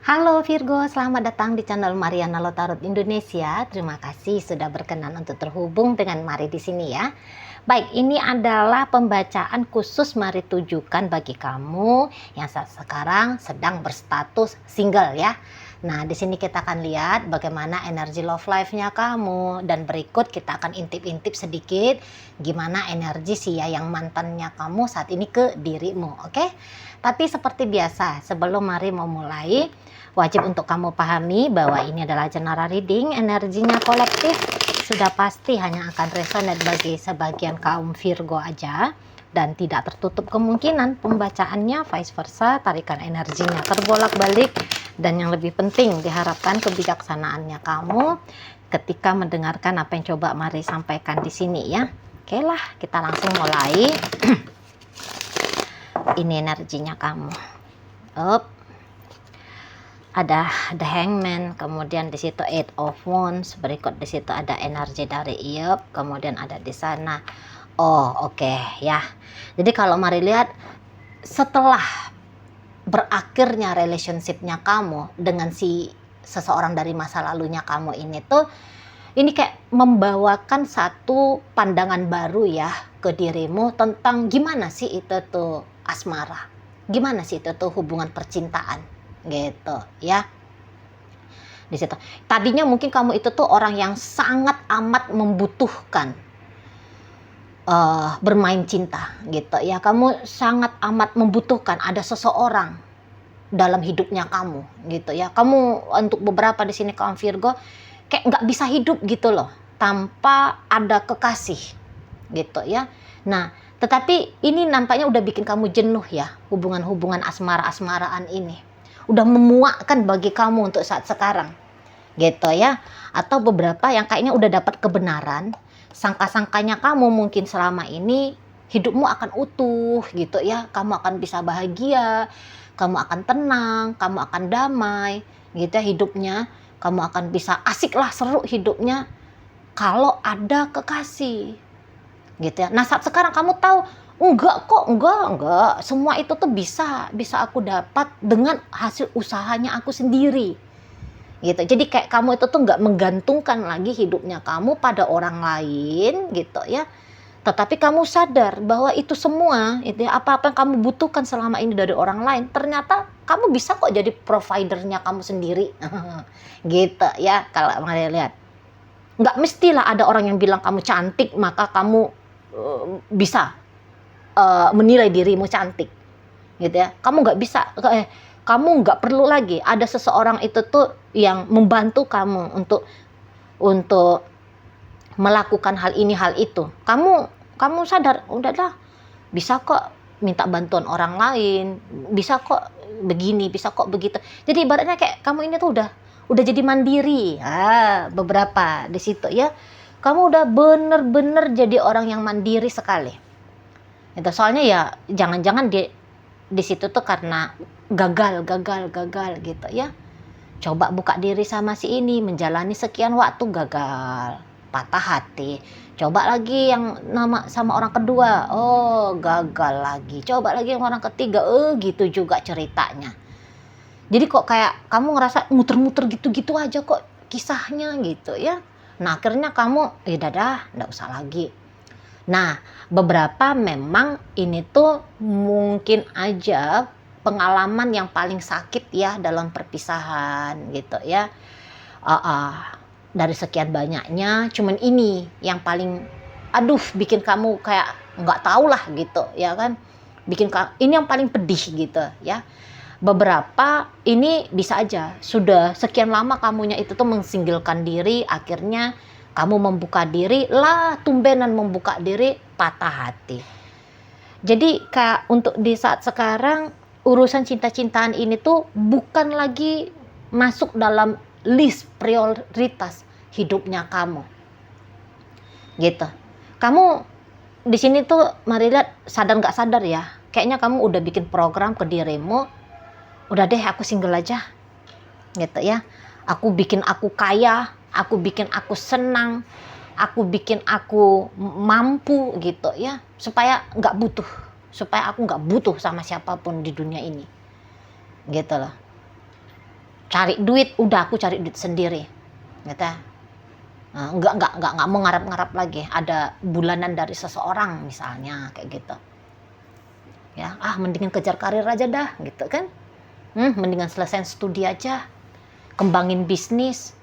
Halo Virgo, selamat datang di channel Mariana Lotarot Indonesia. Terima kasih sudah berkenan untuk terhubung dengan Mari di sini ya. Baik, ini adalah pembacaan khusus Mari tujukan bagi kamu yang saat sekarang sedang berstatus single ya. Nah, di sini kita akan lihat bagaimana energi love life-nya kamu, dan berikut kita akan intip-intip sedikit gimana energi si yang mantannya kamu saat ini ke dirimu, oke? Tapi seperti biasa, sebelum Mari mau mulai, wajib untuk kamu pahami bahwa ini adalah general reading, energinya kolektif, sudah pasti hanya akan resonate bagi sebagian kaum Virgo aja, dan tidak tertutup kemungkinan pembacaannya vice versa, tarikan energinya terbolak-balik, dan yang lebih penting diharapkan kebijaksanaannya kamu ketika mendengarkan apa yang coba Mari sampaikan di sini ya. Oke lah, kita langsung mulai. Ini energinya kamu. Ada The Hangman, kemudian di situ Eight of Wands, berikut di situ ada energi dari Yup, kemudian ada di sana. Oh, oke ya. Jadi kalau Mari lihat setelah berakhirnya relationshipnya kamu dengan si seseorang dari masa lalunya kamu ini tuh, ini kayak membawakan satu pandangan baru ya ke dirimu tentang gimana sih itu tuh asmara, gimana sih itu tuh hubungan percintaan gitu ya. Di situ tadinya mungkin kamu itu tuh orang yang sangat amat membutuhkan bermain cinta gitu ya. Kamu sangat amat membutuhkan ada seseorang dalam hidupnya kamu gitu ya. Kamu untuk beberapa di sini kaum Virgo kayak nggak bisa hidup gitu loh tanpa ada kekasih gitu ya. Nah, tetapi ini nampaknya udah bikin kamu jenuh ya, hubungan-hubungan asmara-asmaraan ini udah memuakkan bagi kamu untuk saat sekarang gitu ya. Atau beberapa yang kayaknya udah dapat kebenaran, sangka-sangkanya kamu mungkin selama ini hidupmu akan utuh gitu ya, kamu akan bisa bahagia, kamu akan tenang, kamu akan damai gitu ya hidupnya, kamu akan bisa asik lah, seru hidupnya kalau ada kekasih gitu ya. Nah, saat sekarang kamu tahu enggak kok, enggak, semua itu tuh bisa aku dapat dengan hasil usahanya aku sendiri gitu. Jadi kayak kamu itu tuh nggak menggantungkan lagi hidupnya kamu pada orang lain gitu ya, tetapi kamu sadar bahwa itu semua itu ya, apa-apa yang kamu butuhkan selama ini dari orang lain, ternyata kamu bisa kok jadi providernya kamu sendiri gitu ya. Kalau Maria lihat, nggak mestilah ada orang yang bilang kamu cantik maka kamu bisa menilai dirimu cantik gitu ya. Kamu nggak bisa, kamu nggak perlu lagi ada seseorang itu tuh yang membantu kamu untuk melakukan hal ini hal itu. Kamu sadar, udahlah, bisa kok minta bantuan orang lain, bisa kok begini, bisa kok begitu. Jadi ibaratnya kayak kamu ini tuh udah jadi mandiri. Beberapa di situ ya, kamu udah bener-bener jadi orang yang mandiri sekali. Itu soalnya ya jangan-jangan di situ tuh karena gagal gitu ya. Coba buka diri sama si ini, menjalani sekian waktu gagal, patah hati. Coba lagi yang nama sama orang kedua, oh gagal lagi. Coba lagi yang orang ketiga, gitu juga ceritanya. Jadi kok kayak kamu ngerasa muter-muter gitu-gitu aja kok kisahnya gitu ya. Nah, akhirnya kamu dadah, nggak usah lagi. Nah, beberapa memang ini tuh mungkin aja pengalaman yang paling sakit ya dalam perpisahan gitu ya. Dari sekian banyaknya, cuman ini yang paling bikin kamu kayak nggak tahu lah gitu ya kan. Ini yang paling pedih gitu ya. Beberapa ini bisa aja sudah sekian lama kamunya itu tuh mensinggilkan diri, akhirnya kamu membuka diri lah, tumbenan membuka diri, patah hati. Jadi kayak untuk di saat sekarang urusan cinta-cintaan ini tuh bukan lagi masuk dalam list prioritas hidupnya kamu. Gitu. Kamu di sini tuh Mari lihat sadar nggak sadar ya, kayaknya kamu udah bikin program ke dirimu, udah deh aku single aja. Gitu ya. Aku bikin aku kaya, aku bikin aku senang, aku bikin aku mampu gitu ya, supaya aku nggak butuh sama siapapun di dunia ini gitu loh. cari duit, udah aku cari duit sendiri, gitu. Nggak mau ngarap-ngarap lagi ada bulanan dari seseorang misalnya kayak gitu. Ya, mendingan kejar karir aja dah, gitu kan. Mendingan selesai studi aja, kembangin bisnis.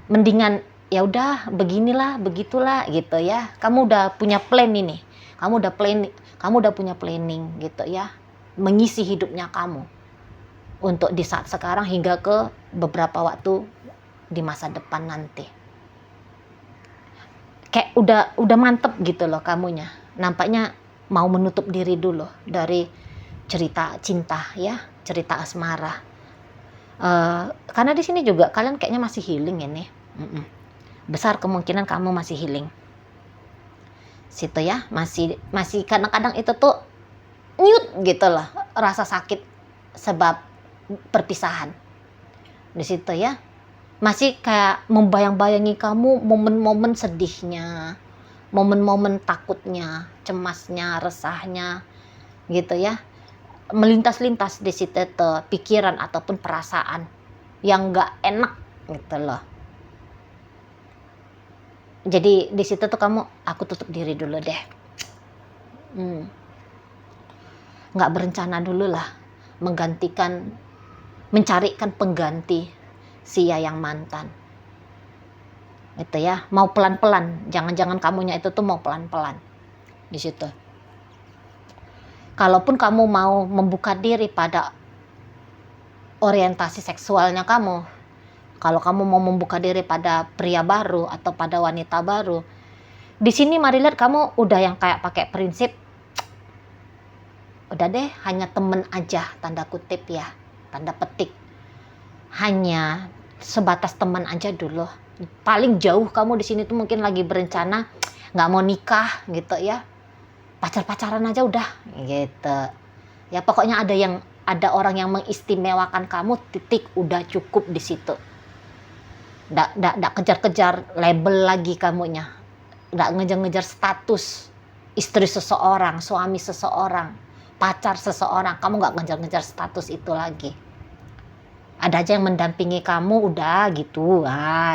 Mendingan ya udah beginilah, begitulah gitu ya. Kamu udah punya plan ini. Kamu udah punya planning gitu ya. Mengisi hidupnya kamu untuk di saat sekarang hingga ke beberapa waktu di masa depan nanti. Kayak udah mantep gitu loh kamunya. Nampaknya mau menutup diri dulu dari cerita cinta ya, cerita asmara. Karena di sini juga kalian kayaknya masih healing ini. Besar kemungkinan kamu masih healing. Situ ya, masih kadang-kadang itu tuh nyut gitu loh, rasa sakit sebab perpisahan. Di situ ya. Masih kayak membayang-bayangi kamu momen-momen sedihnya, momen-momen takutnya, cemasnya, resahnya, gitu ya. Melintas-lintas di situ tuh pikiran ataupun perasaan yang nggak enak gitu loh. Jadi di situ tuh aku tutup diri dulu deh. Nggak berencana dulu lah mencarikan pengganti si yang mantan. Itu ya, mau pelan-pelan, jangan kamunya itu tuh mau pelan-pelan di situ. Kalaupun kamu mau membuka diri pada orientasi seksualnya kamu, kalau kamu mau membuka diri pada pria baru atau pada wanita baru, di sini mari lihat kamu udah yang kayak pakai prinsip, udah deh hanya temen aja, tanda kutip ya, tanda petik, hanya sebatas teman aja dulu. Paling jauh kamu di sini tuh mungkin lagi berencana nggak mau nikah gitu ya, pacar-pacaran aja udah gitu ya. Pokoknya ada orang yang mengistimewakan kamu, titik, udah cukup di situ. Nggak kejar-kejar label lagi kamunya, nggak ngejar-ngejar status istri seseorang, suami seseorang, pacar seseorang. Kamu nggak ngejar-ngejar status itu lagi. Ada aja yang mendampingi kamu, udah gitu.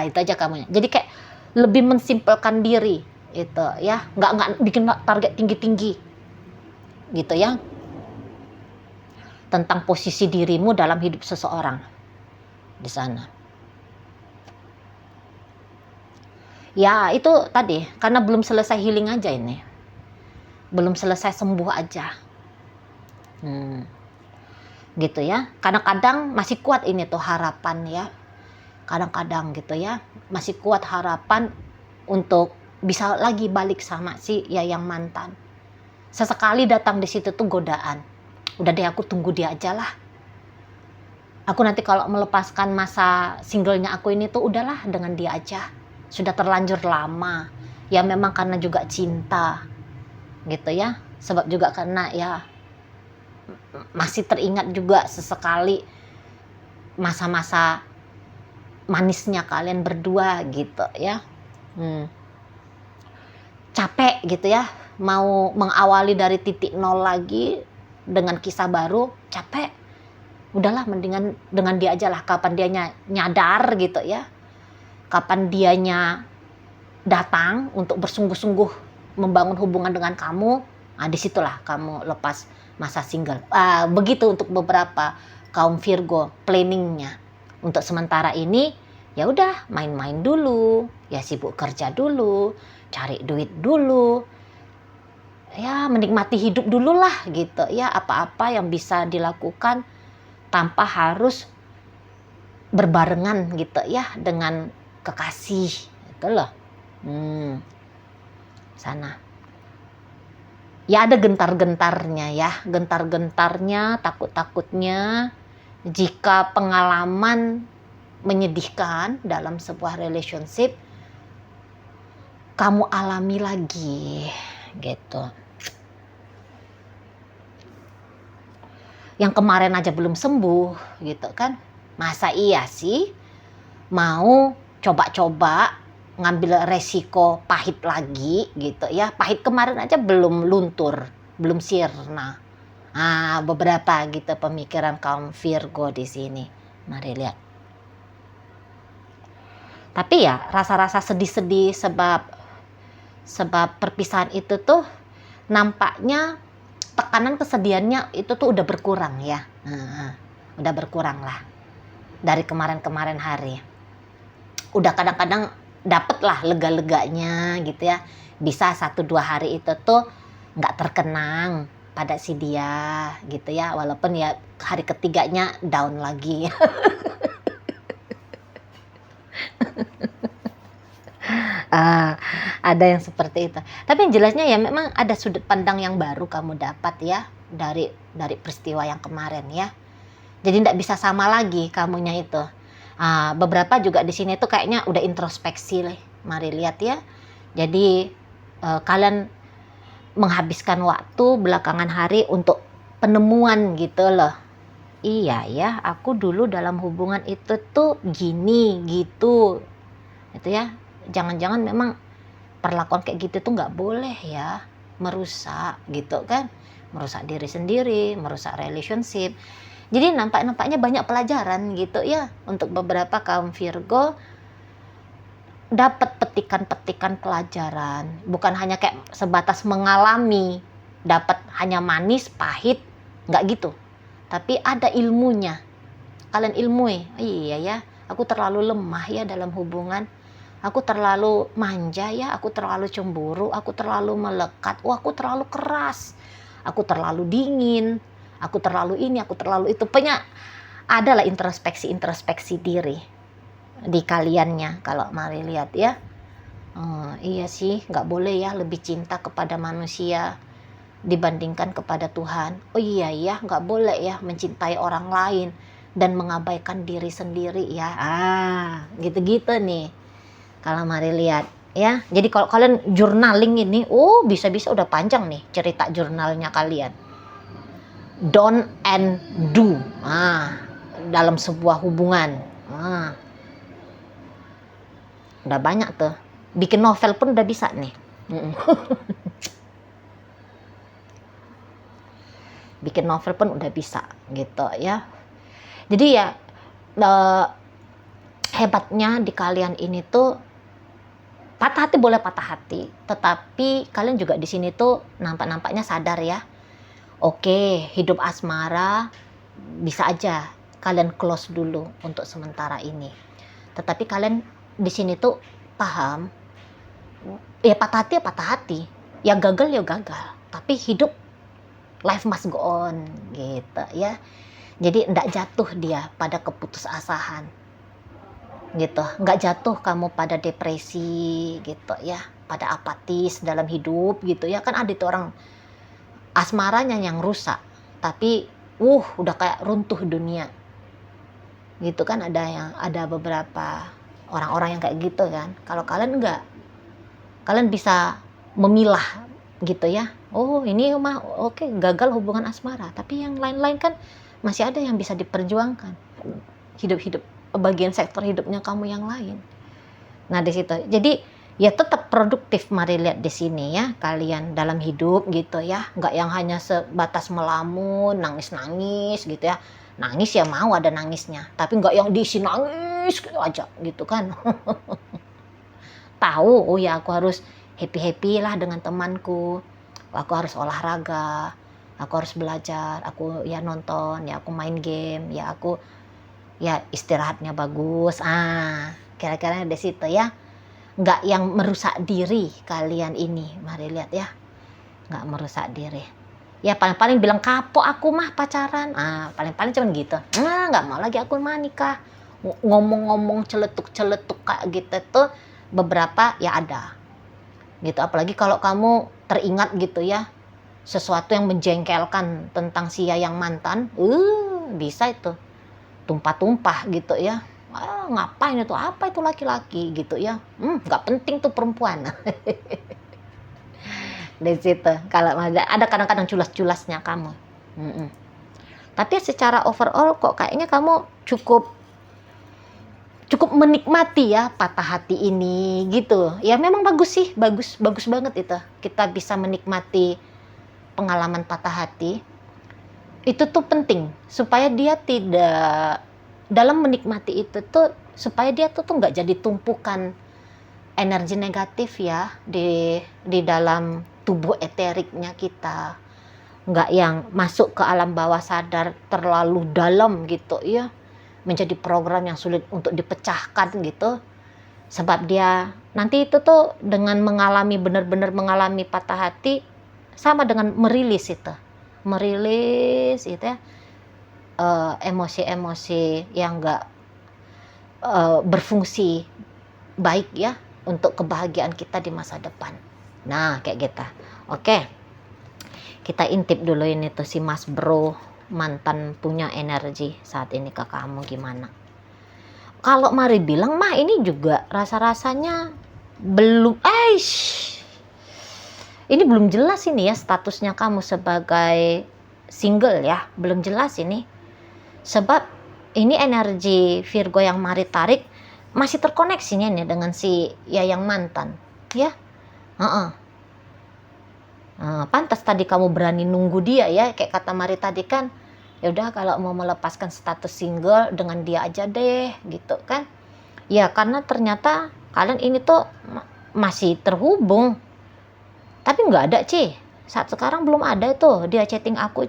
Itu aja kamunya. Jadi kayak lebih mensimpelkan diri itu ya, nggak bikin target tinggi-tinggi gitu ya, tentang posisi dirimu dalam hidup seseorang di sana. Ya itu tadi, karena belum selesai healing aja ini, belum selesai sembuh aja. Gitu ya. Kadang-kadang masih kuat ini tuh harapan ya. Kadang-kadang gitu ya, masih kuat harapan untuk bisa lagi balik sama si yang mantan. Sesekali datang di situ tuh godaan. Udah deh aku tunggu dia aja lah. Aku nanti kalau melepaskan masa singlenya aku ini tuh udahlah dengan dia aja. Sudah terlanjur lama. Ya memang karena juga cinta. Gitu ya. Sebab juga karena ya masih teringat juga sesekali masa-masa manisnya kalian berdua gitu ya. Capek gitu ya, mau mengawali dari titik nol lagi dengan kisah baru, capek. Udahlah mendingan dengan dia aja lah, kapan dia nyadar gitu ya, kapan dianya datang untuk bersungguh-sungguh membangun hubungan dengan kamu, disitulah kamu lepas masa single. Begitu untuk beberapa kaum Virgo planningnya. Untuk sementara ini ya udah main-main dulu, ya sibuk kerja dulu, cari duit dulu, ya menikmati hidup dulu lah gitu ya. Apa-apa yang bisa dilakukan tanpa harus berbarengan gitu ya dengan kekasih itu loh. Sana ya ada gentar-gentarnya ya, gentar-gentarnya, takut-takutnya jika pengalaman menyedihkan dalam sebuah relationship kamu alami lagi gitu. Yang kemarin aja belum sembuh gitu kan, masa iya sih mau coba-coba ngambil resiko pahit lagi gitu ya. Pahit kemarin aja belum luntur, belum sirna. Beberapa gitu pemikiran kaum Virgo di sini. Mari lihat. Tapi ya rasa-rasa sedih-sedih sebab perpisahan itu tuh nampaknya tekanan kesedihannya itu tuh udah berkurang ya. Udah berkurang lah dari kemarin-kemarin hari. Udah kadang-kadang dapet lah lega-leganya gitu ya. Bisa 1-2 hari itu tuh nggak terkenang pada si dia gitu ya. Walaupun ya hari ketiganya down lagi. Ada yang seperti itu. Tapi yang jelasnya ya memang ada sudut pandang yang baru kamu dapat ya dari peristiwa yang kemarin ya. Jadi tidak bisa sama lagi kamunya itu. Beberapa juga di sini tuh kayaknya udah introspeksi. Mari lihat ya. Jadi kalian menghabiskan waktu belakangan hari untuk penemuan gitu loh. Iya ya, aku dulu dalam hubungan itu tuh gini gitu. Itu ya. Jangan-jangan memang perlakuan kayak gitu tuh nggak boleh ya, merusak gitu kan, merusak diri sendiri, merusak relationship. Jadi nampaknya banyak pelajaran gitu ya untuk beberapa kaum Virgo, dapat petikan-petikan pelajaran, bukan hanya kayak sebatas mengalami, dapat hanya manis, pahit, nggak gitu, tapi ada ilmunya. Kalian ilmui, iya ya, aku terlalu lemah ya dalam hubungan. Aku terlalu manja ya, aku terlalu cemburu, aku terlalu melekat, aku terlalu keras, aku terlalu dingin, aku terlalu ini, aku terlalu itu. Pokoknya adalah introspeksi diri di kaliannya kalau mari lihat ya. Iya sih, nggak boleh ya lebih cinta kepada manusia dibandingkan kepada Tuhan. Oh iya ya, nggak boleh ya mencintai orang lain dan mengabaikan diri sendiri ya. Gitu-gitu nih. Kalau mari lihat ya. Jadi kalau kalian journaling ini, bisa-bisa udah panjang nih cerita jurnalnya kalian. Don't and do. Dalam sebuah hubungan. Udah banyak tuh. Bikin novel pun udah bisa nih. Bikin novel pun udah bisa gitu ya. Jadi ya hebatnya di kalian ini tuh, patah hati boleh patah hati, tetapi kalian juga di sini tuh nampaknya sadar ya. Oke, hidup asmara bisa aja kalian close dulu untuk sementara ini. Tetapi kalian di sini tuh paham, ya patah hati ya patah hati, ya gagal ya gagal. Tapi hidup, life must go on gitu ya. Jadi ndak jatuh dia pada keputusasaan. Gitu, nggak jatuh kamu pada depresi gitu ya, pada apatis dalam hidup gitu ya. Kan ada itu orang asmaranya yang rusak, tapi udah kayak runtuh dunia gitu kan. Ada beberapa orang-orang yang kayak gitu kan. Kalau kalian enggak, kalian bisa memilah gitu ya. Ini mah oke, gagal hubungan asmara, tapi yang lain-lain kan masih ada yang bisa diperjuangkan. Hidup bagian sektor hidupnya kamu yang lain. Nah di situ. Jadi ya tetap produktif. Mari lihat di sini ya, kalian dalam hidup gitu ya, nggak yang hanya sebatas melamun, nangis gitu ya. Nangis ya mau ada nangisnya, tapi nggak yang diisi nangis aja gitu kan. Tahu, ya aku harus happy lah dengan temanku. Aku harus olahraga, aku harus belajar, aku ya nonton, ya aku main game, ya aku ya istirahatnya bagus. Kira-kira di situ ya. Nggak yang merusak diri kalian ini. Mari lihat ya. Nggak merusak diri. Ya paling-paling bilang kapok aku mah pacaran. Paling-paling cuman gitu. Nggak mau lagi aku mah nikah. Ngomong-ngomong celetuk-celetuk kayak gitu tuh beberapa ya ada. Gitu. Apalagi kalau kamu teringat gitu ya, sesuatu yang menjengkelkan tentang si yang mantan. Bisa itu. Tumpah-tumpah gitu ya. Ngapain itu, apa itu laki-laki gitu ya, nggak penting tuh perempuan. Di situ kalau ada kadang-kadang culas-culasnya kamu. Tapi secara overall kok kayaknya kamu cukup menikmati ya patah hati ini gitu ya. Memang bagus sih, bagus banget itu kita bisa menikmati pengalaman patah hati. Itu tuh penting supaya dia tidak dalam menikmati itu tuh supaya dia tuh nggak jadi tumpukan energi negatif ya di dalam tubuh eteriknya kita, nggak yang masuk ke alam bawah sadar terlalu dalam gitu ya, menjadi program yang sulit untuk dipecahkan gitu. Sebab dia nanti itu tuh dengan mengalami benar-benar mengalami patah hati sama dengan merilis itu ya, emosi-emosi yang nggak berfungsi baik ya untuk kebahagiaan kita di masa depan. Nah kayak gitu. Oke, kita intip dulu ini tuh si Mas Bro mantan punya energi saat ini ke kamu gimana. Kalau Mari bilang mah ini juga rasa-rasanya belum, ini belum jelas ini ya statusnya kamu sebagai single ya, belum jelas ini. Sebab ini energi Virgo yang Mari tarik masih terkoneksinya nih dengan si yang mantan, ya. Pantas tadi kamu berani nunggu dia ya, kayak kata Mari tadi kan. Ya udah kalau mau melepaskan status single dengan dia aja deh gitu kan. Ya karena ternyata kalian ini tuh masih terhubung. Tapi nggak ada saat sekarang belum ada tuh dia chatting aku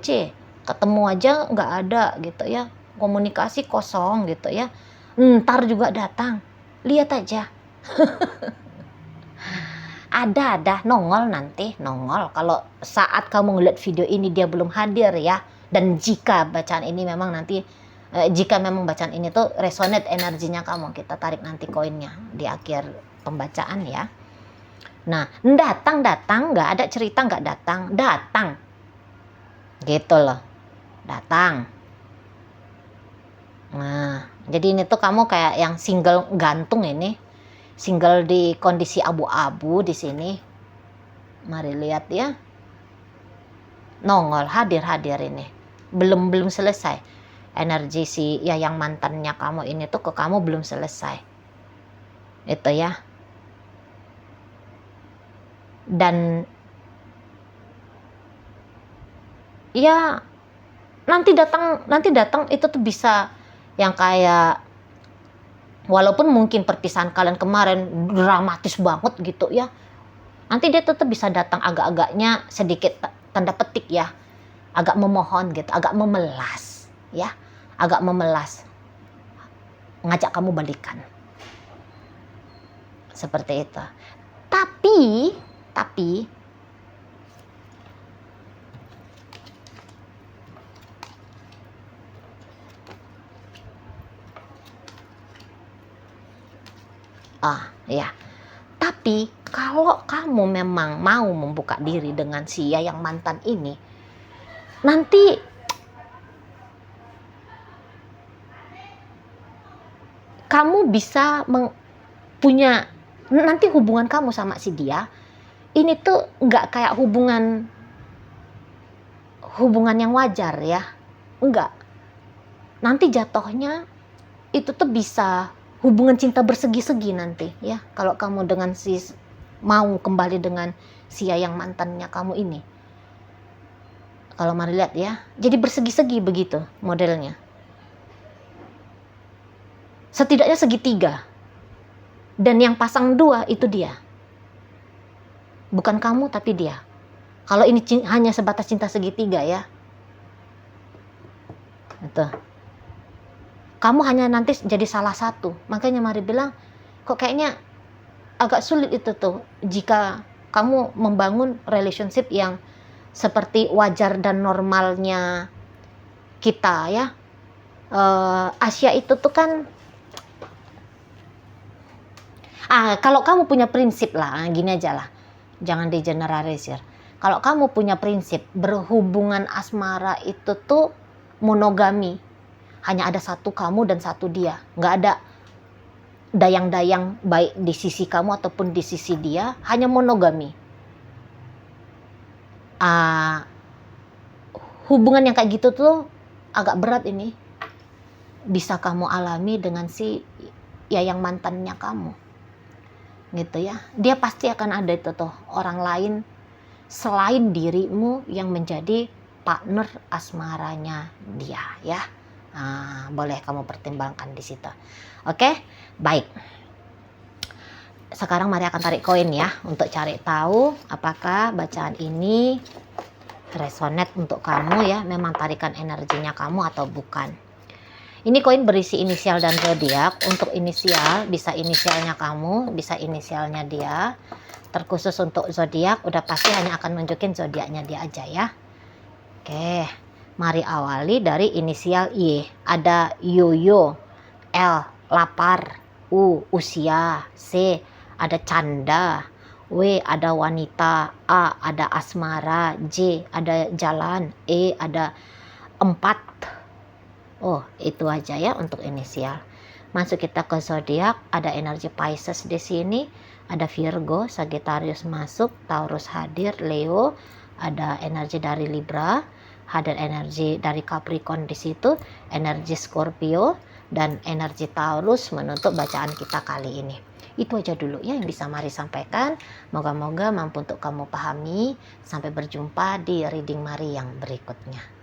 ketemu aja nggak ada gitu ya, komunikasi kosong gitu ya. Ntar juga datang, lihat aja. ada nongol nanti kalau saat kamu ngeliat video ini dia belum hadir ya. Dan jika bacaan ini memang nanti jika memang bacaan ini tuh resonate energinya kamu, kita tarik nanti koinnya di akhir pembacaan ya. Nah datang nggak ada cerita nggak datang gitu loh, datang. Nah jadi ini tuh kamu kayak yang single gantung ini, single di kondisi abu-abu di sini. Mari lihat ya, nongol hadir ini. Belum selesai energi si yang mantannya kamu ini tuh ke kamu belum selesai itu ya. Dan ya nanti datang itu tuh bisa yang kayak, walaupun mungkin perpisahan kalian kemarin dramatis banget gitu ya, nanti dia tetap bisa datang agak-agaknya sedikit tanda petik ya, agak memohon gitu, agak memelas ya, ngajak kamu balikan seperti itu. Tapi tapi kalau kamu memang mau membuka diri dengan si yang mantan ini, nanti kamu bisa punya nanti hubungan kamu sama si dia ini tuh nggak kayak hubungan yang wajar ya, enggak. Nanti jatuhnya itu tuh bisa hubungan cinta bersegi-segi nanti ya, kalau kamu dengan mau kembali dengan si yang mantannya kamu ini. Kalau Mari lihat ya, jadi bersegi-segi begitu modelnya. Setidaknya segitiga. Dan yang pasang dua itu dia. Bukan kamu tapi dia. Kalau ini hanya sebatas cinta segitiga ya. Itu. Kamu hanya nanti jadi salah satu. Makanya Mari bilang, kok kayaknya agak sulit itu tuh jika kamu membangun relationship yang seperti wajar dan normalnya kita ya. Asia itu tuh kan, kalau kamu punya prinsip lah, gini aja lah, jangan digeneralisir. Kalau kamu punya prinsip berhubungan asmara itu tuh monogami, hanya ada satu kamu dan satu dia, nggak ada dayang-dayang baik di sisi kamu ataupun di sisi dia, hanya monogami. Hubungan yang kayak gitu tuh agak berat ini bisa kamu alami dengan si yang mantannya kamu gitu ya. Dia pasti akan ada itu tuh orang lain selain dirimu yang menjadi partner asmaranya dia ya. Boleh kamu pertimbangkan di situ. Oke, baik. Sekarang mari akan tarik koin ya, untuk cari tahu apakah bacaan ini resonate untuk kamu ya, memang tarikan energinya kamu atau bukan. Ini koin berisi inisial dan zodiak. Untuk inisial bisa inisialnya kamu, bisa inisialnya dia. Terkhusus untuk zodiak udah pasti hanya akan nunjukin zodiaknya dia aja ya. Oke, mari awali dari inisial Y. Ada yoyo, L lapar, U usia, C ada canda, W ada wanita, A ada asmara, J ada jalan, E ada 4. Oh, itu aja ya untuk inisial. Masuk kita ke zodiak, ada energi Pisces di sini, ada Virgo, Sagittarius masuk, Taurus hadir, Leo, ada energi dari Libra, hadir energi dari Capricorn di situ, energi Scorpio dan energi Taurus menutup bacaan kita kali ini. Itu aja dulu ya yang bisa Mari sampaikan. Moga-moga mampu untuk kamu pahami. Sampai berjumpa di reading Mari yang berikutnya.